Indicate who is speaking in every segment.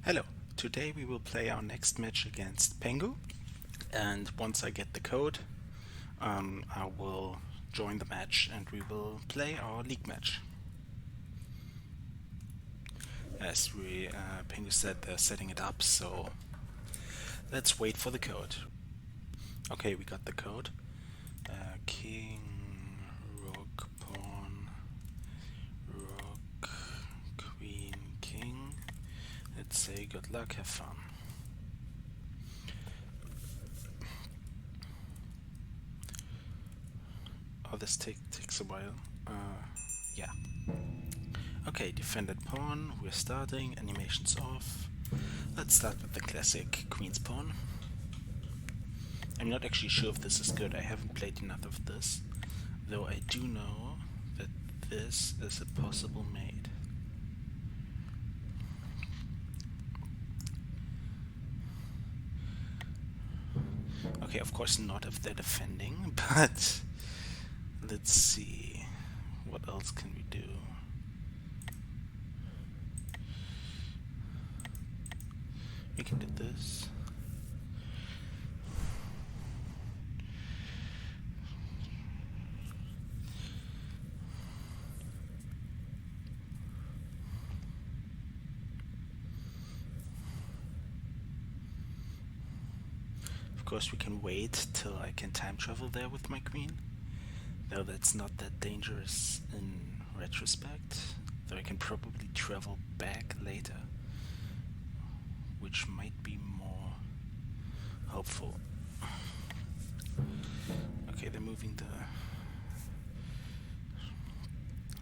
Speaker 1: Hello, today we will play our next match against Pengu, and once I get the code, I will join the match and we will play our league match. As Pengu said, they're setting it up, so let's wait for the code. Okay, we got the code. King, Rook, Pawn, Rook, Queen, King. Let's say good luck, have fun. Oh, this takes a while. Yeah. Okay, defended pawn. We're starting. Animations off. Let's start with the classic queen's pawn. I'm not actually sure if this is good. I haven't played enough of this, though I do know that this is a possible mate. Okay, of course not if they're defending, but let's see. What else can we do? We can do this. Of course we can wait till I can time travel there with my queen, though that's not that dangerous in retrospect, though I can probably travel back later, which might be more helpful. Okay, they're moving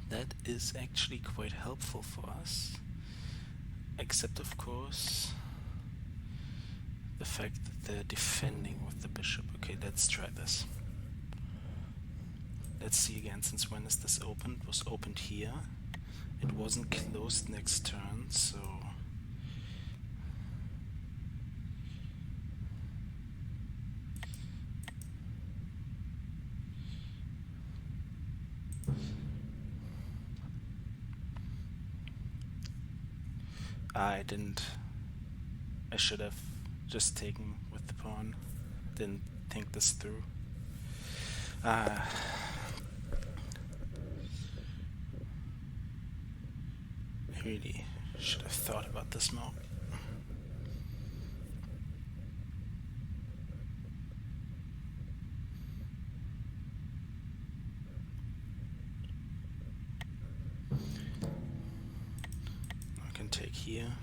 Speaker 1: that is actually quite helpful for us, except of course the fact that they're defending with the bishop. Okay, let's try this. Let's see again, since when is this opened? It was opened here. It wasn't closed next turn, so I should have just taken with the pawn. Didn't think this through. I really should have thought about this more. I can take here.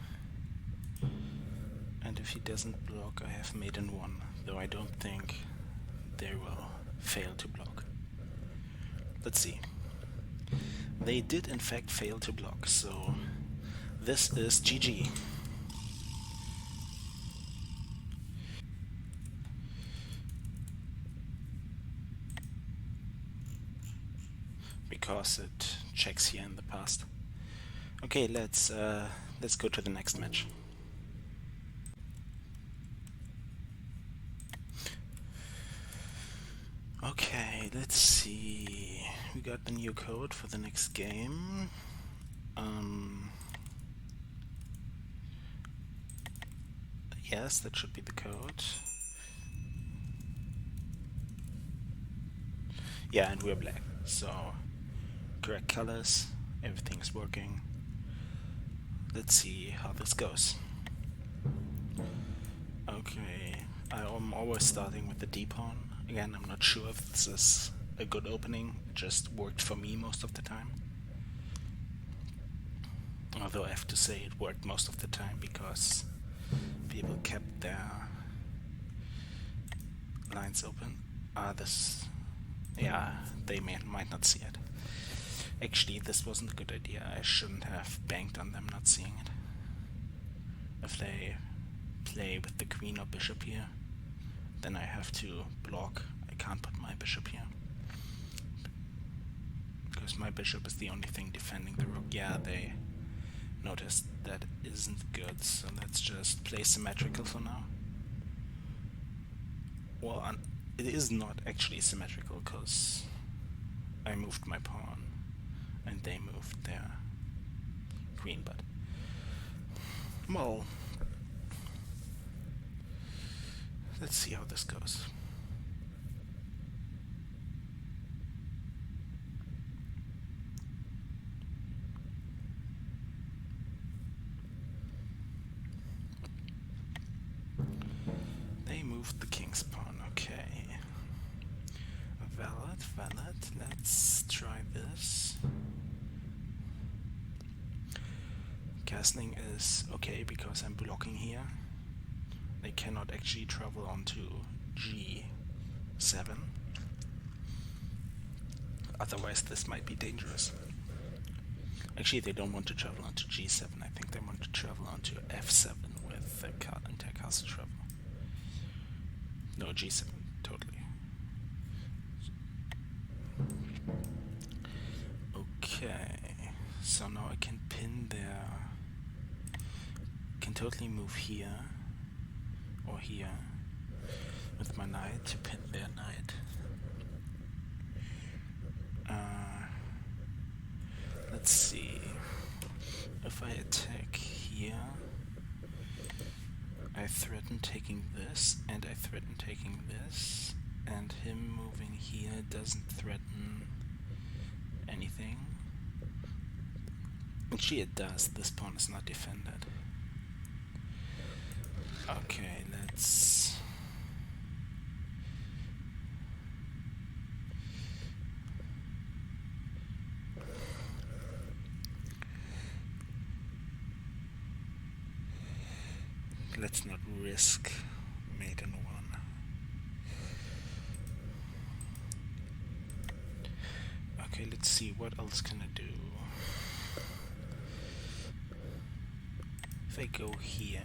Speaker 1: And if he doesn't block, I have mate in 1, though I don't think they will fail to block. Let's see. They did in fact fail to block, so this is GG. Because it checks here in the past. Okay, let's go to the next match. Okay, let's see. We got the new code for the next game. Yes, that should be the code. Yeah, and we're black, so correct colors, everything is working. Let's see how this goes. Okay, I'm always starting with the d-pawn. Again, I'm not sure if this is a good opening, it just worked for me most of the time. Although I have to say it worked most of the time because people kept their lines open. Yeah, they might not see it. Actually, this wasn't a good idea. I shouldn't have banked on them not seeing it. If they play with the queen or bishop here, then I have to block. I can't put my bishop here, because my bishop is the only thing defending the rook. Yeah, they noticed that isn't good, so let's just play symmetrical for now. Well, it is not actually symmetrical, because I moved my pawn and they moved their queen, but well, Let's see how this goes. They moved the king's pawn, okay. Valid, valid. Let's try this. Castling is okay because I'm blocking here. They cannot actually travel onto G7. Otherwise this might be dangerous. Actually, they don't want to travel onto G7. I think they want to travel onto F7 with the anti-castle travel. No, G7, totally. Okay, so now I can pin their... can totally move here or here with my knight to pin their knight. Let's see. If I attack here, I threaten taking this, and I threaten taking this, and him moving here doesn't threaten anything. Actually it does, this pawn is not defended. Okay, let's... let's not risk mate in one. Okay, let's see, what else can I do? If I go here,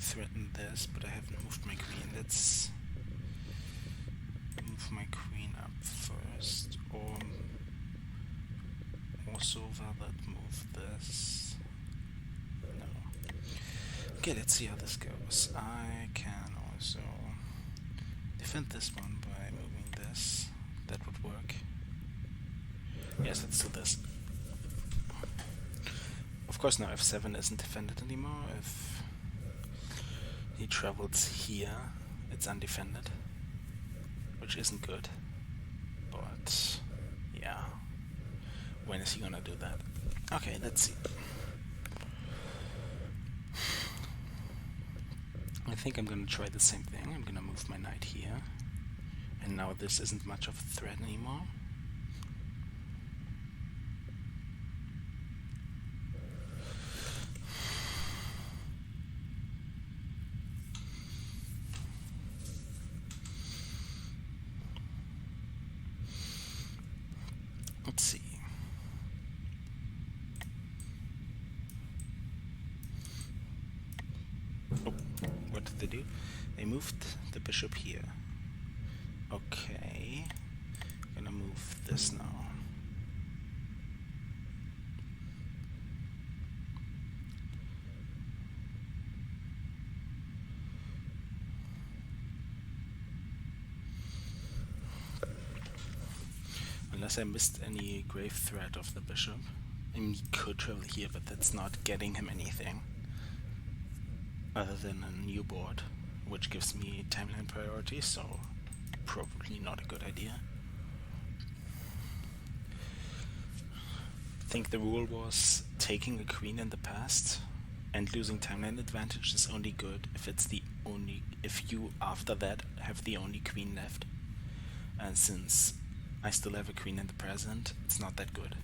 Speaker 1: threaten this, but I haven't moved my queen. Let's move my queen up first, or also valid move this. No. Okay, let's see how this goes. I can also defend this one by moving this. That would work. Yes, let's do this. Of course, now F7 isn't defended anymore. If he travels here, it's undefended, which isn't good. But yeah, when is he gonna do that? Okay, let's see. I think I'm gonna try the same thing. I'm gonna move my knight here, and now this isn't much of a threat anymore. Let's see. Oh, what did they do? They moved the bishop here. Okay, I'm gonna move this now. Unless I missed any grave threat of the bishop. I mean, he could travel here, but that's not getting him anything other than a new board, which gives me timeline priority, so probably not a good idea. I think the rule was taking a queen in the past and losing timeline advantage is only good if you after that have the only queen left. And since I still have a queen in the present, it's not that good.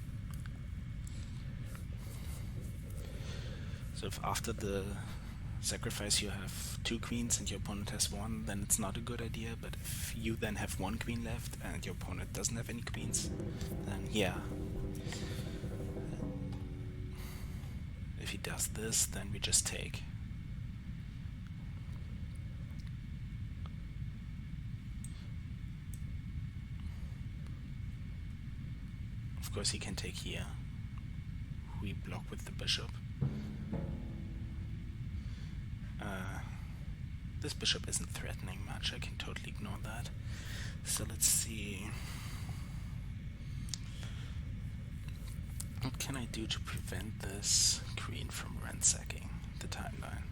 Speaker 1: So if after the sacrifice you have two queens and your opponent has one, then it's not a good idea, but if you then have one queen left and your opponent doesn't have any queens, then yeah. If he does this, then we just take. Of course he can take here. We block with the bishop. This bishop isn't threatening much, I can totally ignore that. So let's see. What can I do to prevent this queen from ransacking the timeline?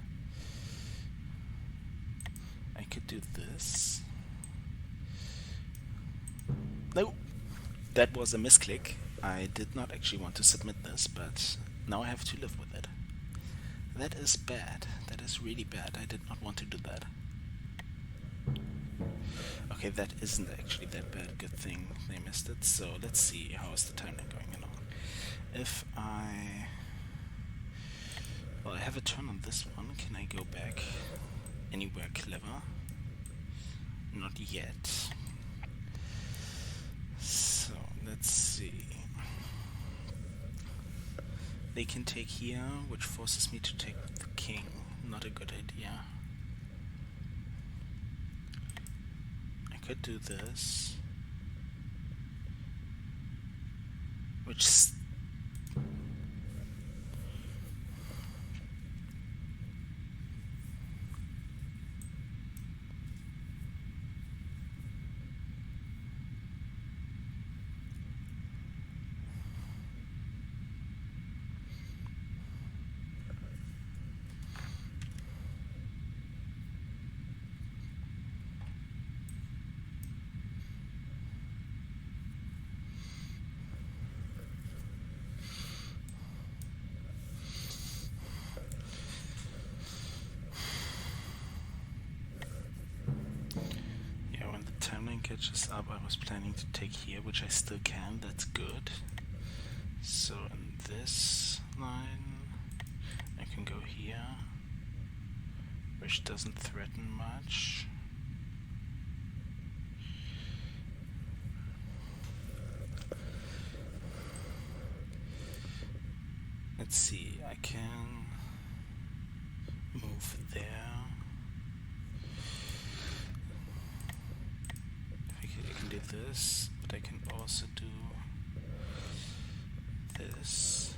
Speaker 1: I could do this. No! That was a misclick. I did not actually want to submit this, but now I have to live with it. That is bad. That is really bad. I did not want to do that. Okay, that isn't actually that bad. Good thing they missed it. So let's see, how is the timeline going along? If I... Well, I have a turn on this one. Can I go back anywhere clever? Not yet. So, let's see. They can take here, which forces me to take the king. Not a good idea. I could do this. Which... catches up. I was planning to take here, which I still can. That's good. So in this line, I can go here, which doesn't threaten much. Let's see, I can move there. I can do this, but I can also do this.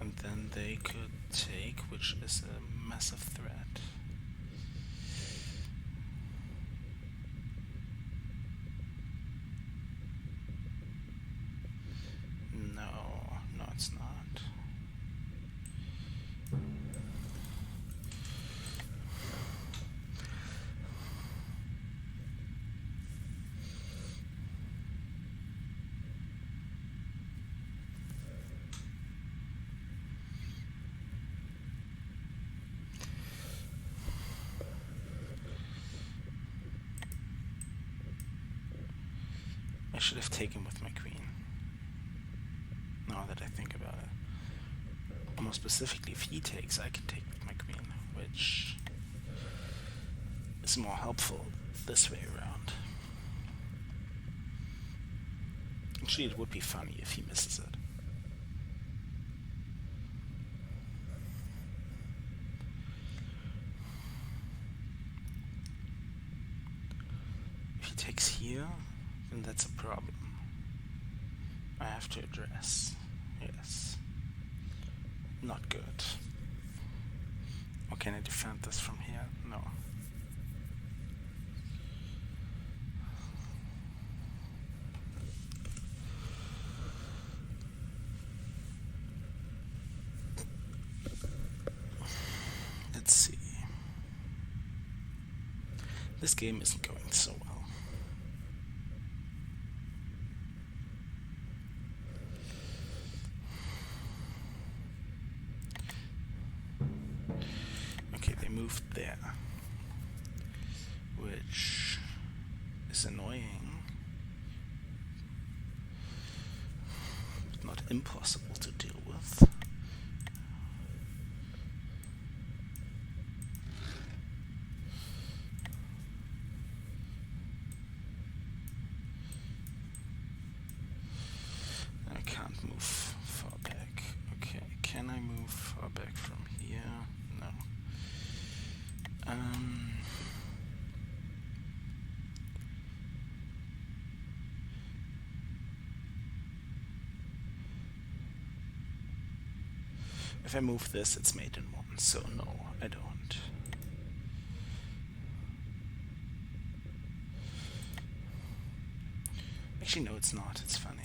Speaker 1: And then they could take, which is a massive threat. No, it's not. I should have taken with my queen, now that I think about it. More specifically, if he takes, I can take with my queen, which is more helpful this way around. Actually, it would be funny if he misses it. If he takes here, then that's a problem I have to address. Yes. Not good. Or can I defend this from here? No. Let's see. This game isn't going so well. Moved there, which is annoying, but not impossible to deal with. I can't move far back. Okay, can I move far back from here? No. If I move this, it's mate in one, so no, I don't. Actually, no, it's not. It's funny.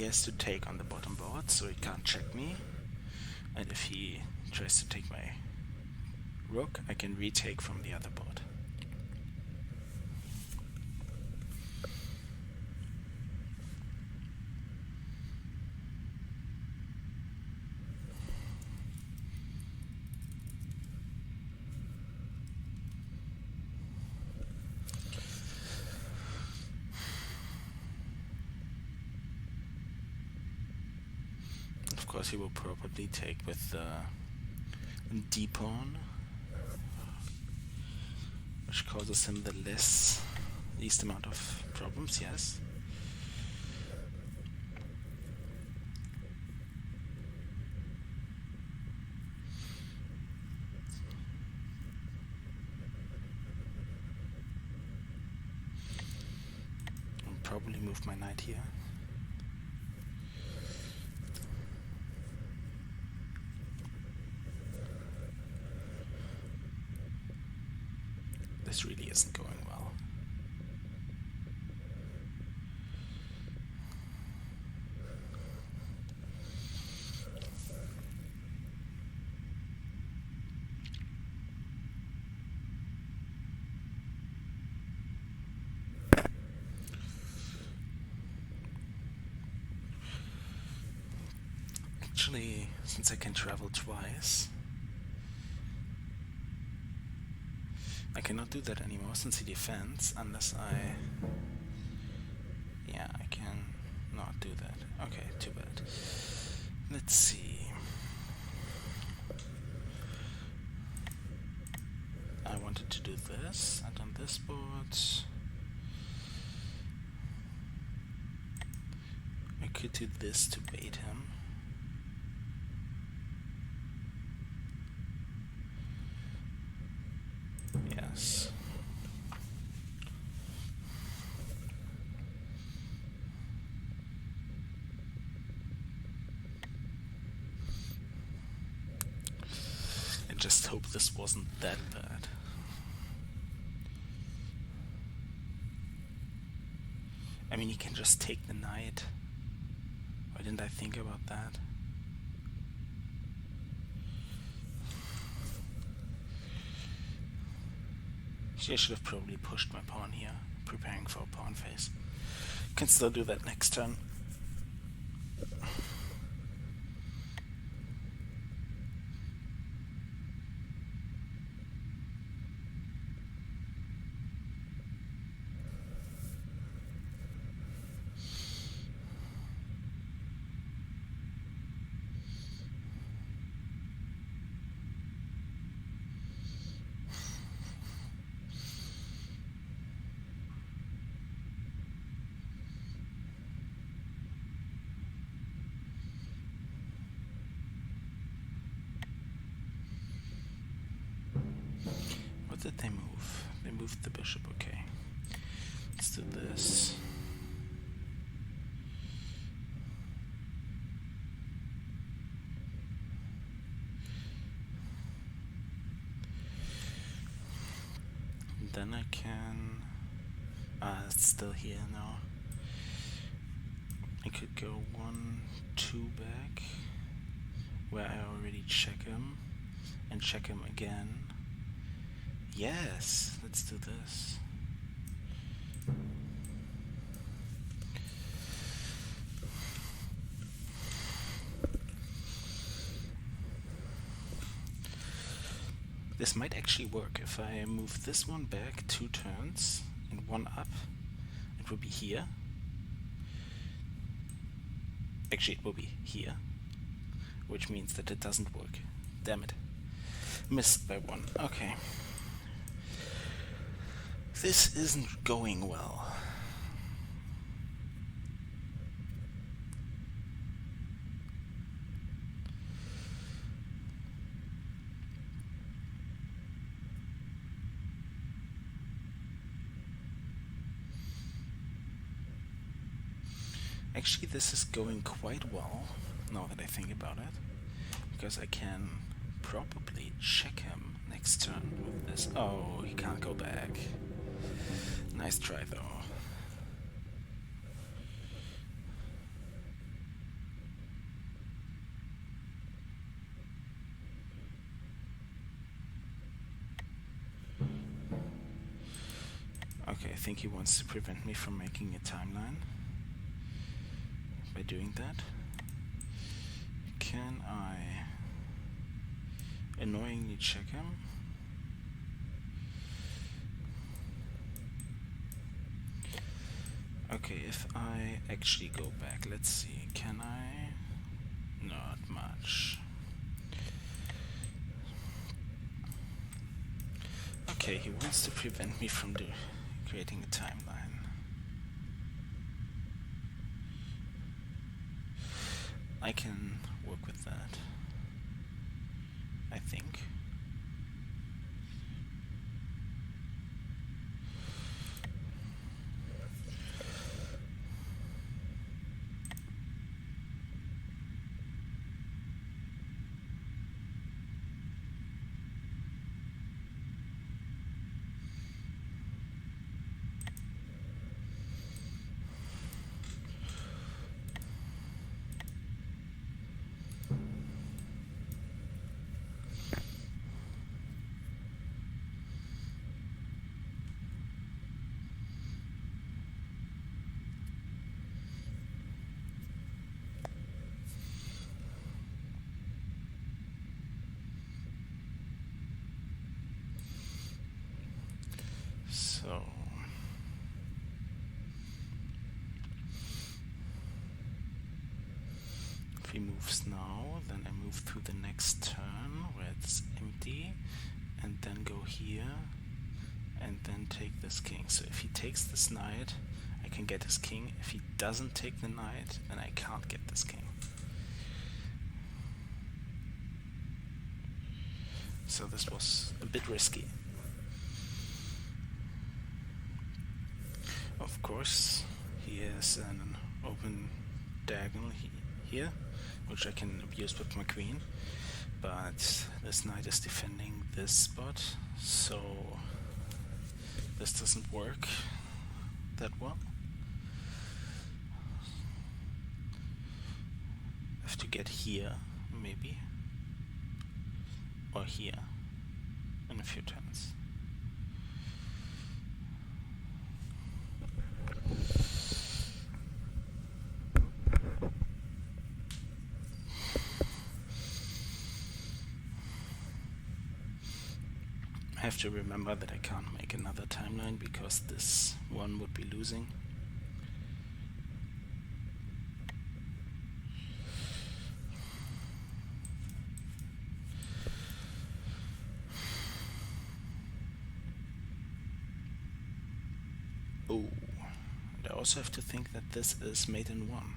Speaker 1: has to take on the bottom board, so he can't check me. And if he tries to take my rook, I can retake from the other board. Of course, he will probably take with the d-pawn, which causes him the least amount of problems, yes. I'll probably move my knight here. This really isn't going well. Actually, since I can travel twice, I cannot do that anymore since he defends, unless yeah, I can not do that. Okay, too bad. Let's see. I wanted to do this, and on this board I could do this to bait him. Yes. I just hope this wasn't that bad. I mean, he can just take the knight. Why didn't I think about that? I should have probably pushed my pawn here, preparing for a pawn phase. Can still do that next turn. What did they move? They moved the bishop, okay. Let's do this. And then I can... it's still here now. I could go 1, 2 back, where I already check him, and check him again. Yes, let's do this. This might actually work. If I move this one back 2 turns and 1 up, it will be here. Actually, it will be here, which means that it doesn't work. Damn it. Missed by 1. Okay. This isn't going well. Actually, this is going quite well, now that I think about it, because I can probably check him next turn with this. Oh, he can't go back. Nice try, though. think he wants to prevent me from making a timeline by doing that. Can I annoyingly check him? Okay, if I actually go back, let's see, can I? Not much. Okay, he wants to prevent me from creating a timeline. I can work with that, I think. So if he moves now, then I move through the next turn where it's empty, and then go here, and then take this king. So if he takes this knight, I can get his king. If he doesn't take the knight, then I can't get this king. So this was a bit risky. Of course, he has an open diagonal here, which I can abuse with my queen, but this knight is defending this spot, so this doesn't work that well. I have to get here, maybe, or here, in a few turns. I have to remember that I can't make another timeline because this one would be losing. Oh, and I also have to think that this is mate in one.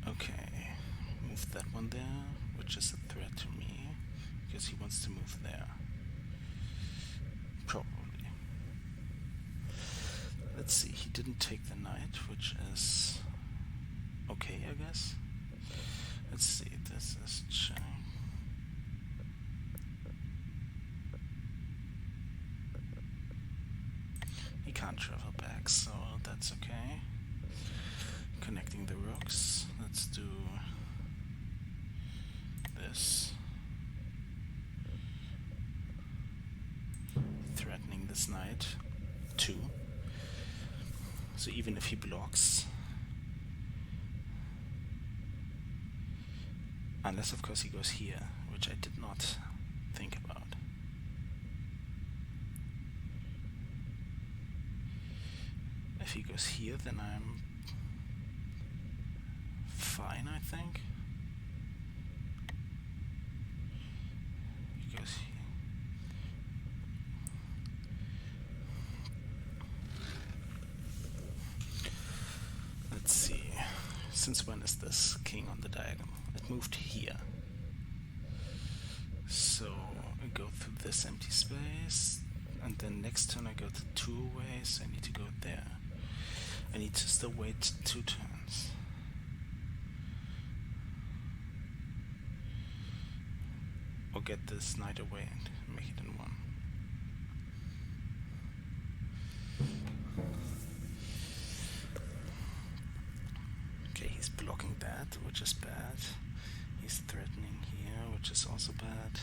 Speaker 1: Okay, move that one there, which is a threat to me, because he wants to move there. Probably. Let's see, he didn't take the knight, which is okay, I guess. Let's see, this is check. He can't travel back, so that's okay. Connecting the rooks. Let's do this. Threatening this knight. 2. So even if he blocks, unless of course he goes here, which I did not think about. If he goes here, then I'm fine, I think. He goes here. Let's see. Since when is this king on the diagonal? It moved here. So I go through this empty space, and then next turn I go to 2 away, so I need to go there. I need to still wait 2 turns. Or get this knight away and make it in 1. Okay, he's blocking that, which is bad. He's threatening here, which which is also bad.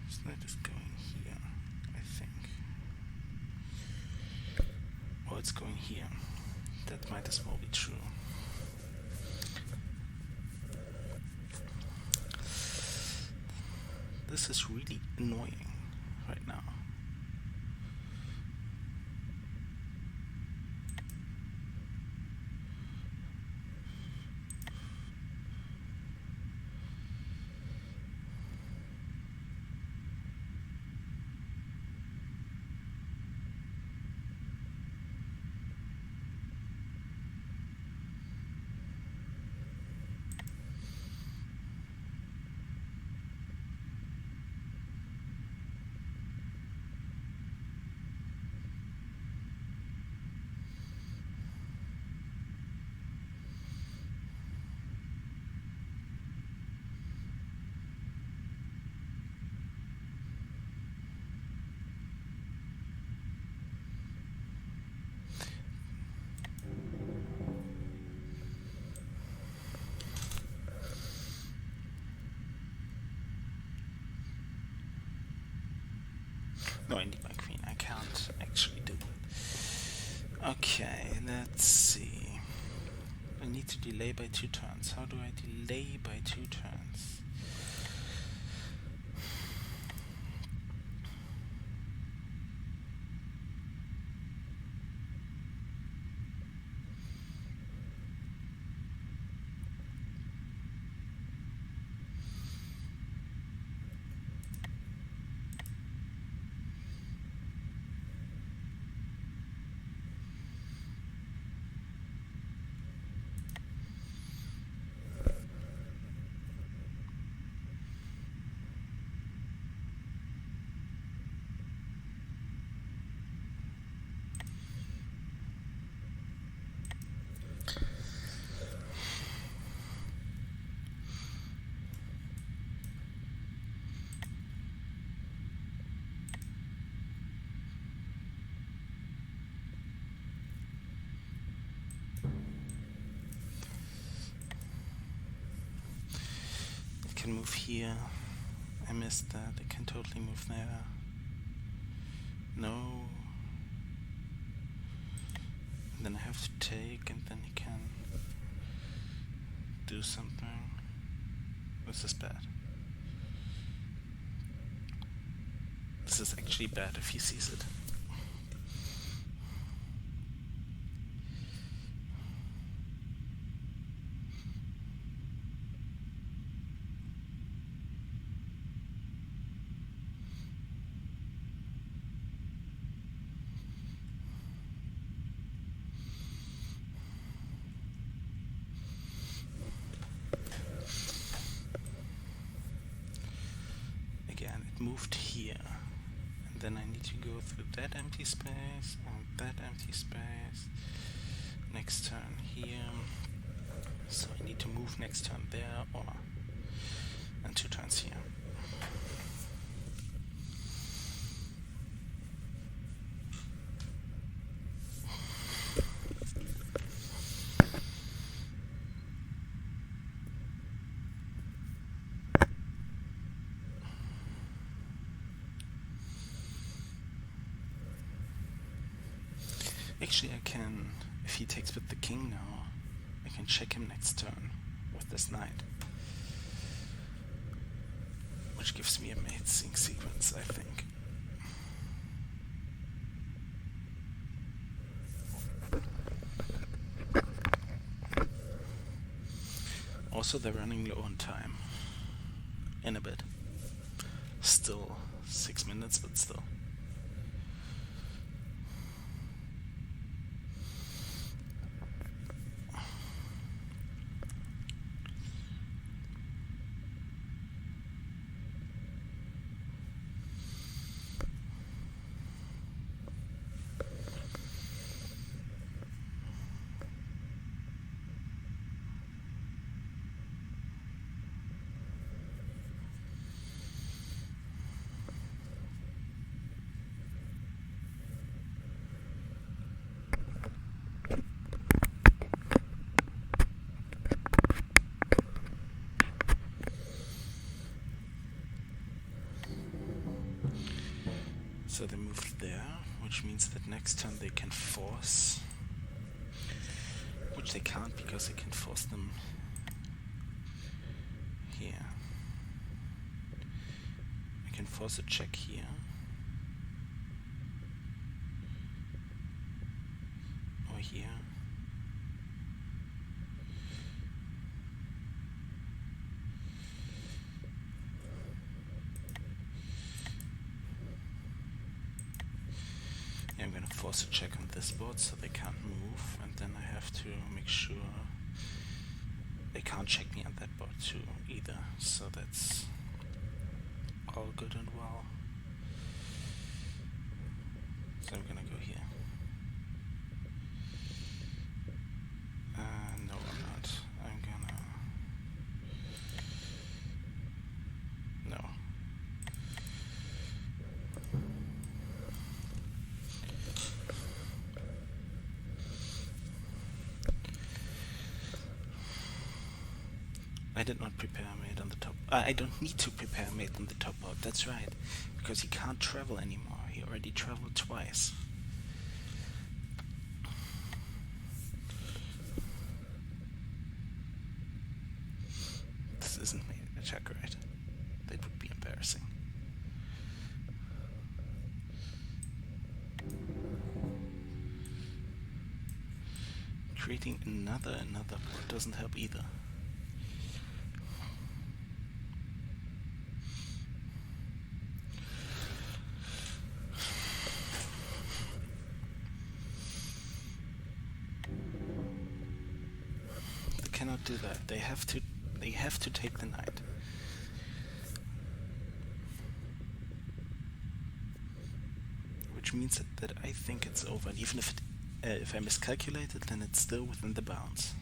Speaker 1: This knight is going here, I think. Or it's going here. That might as well be true. This is really annoying right now. No, I need my queen. I can't actually do it. Okay, let's see. I need to delay by 2 turns. How do I delay by 2 turns? Can move here. I missed that. I can totally move there. No. And then I have to take, and then he can do something. This is bad. This is actually bad if he sees it. Moved here, and then I need to go through that empty space and that empty space. Next turn here, so I need to move next turn there, or and 2 turns here. Actually, I can, if he takes with the king now, I can check him next turn with this knight. Which gives me a amazing sequence, I think. Also, they're running low on time. In a bit. Still 6 minutes, but still. So they moved there, which means that next turn they can force, which they can't because they can force them here. I can force a check here. Or here. I'm gonna force a check on this board so they can't move, and then I have to make sure they can't check me on that board too either, so that's all good and well. So I'm gonna go here. No, I'm not. I'm gonna... No. I did not prepare a mate on the top. I don't need to prepare a mate on the top board, that's right. Because he can't travel anymore. He already traveled twice. This isn't made a check, right? That would be embarrassing. Creating another board doesn't help either. They cannot do that. They have to take the knight. Which means that I think it's over, and even if I miscalculated, then it's still within the bounds.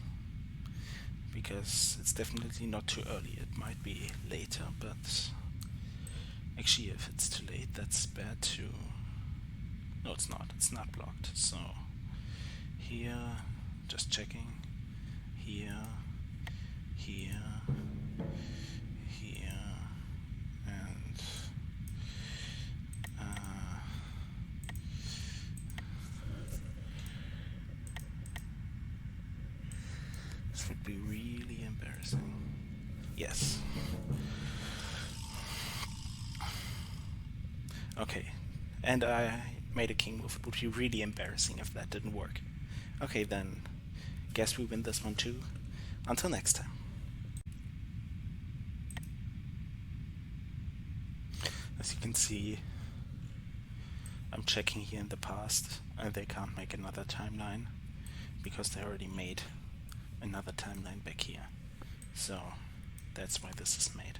Speaker 1: Because it's definitely not too early. It might be later, but actually if it's too late, that's bad too. No, it's not. It's not blocked. So here, just checking. Here, here, here, and this would be really embarrassing. Yes. Okay, and I made a king move. It would be really embarrassing if that didn't work. Okay, then guess we win this one too. Until next time. As you can see, I'm checking here in the past, and they can't make another timeline because they already made another timeline back here. So that's why this is made.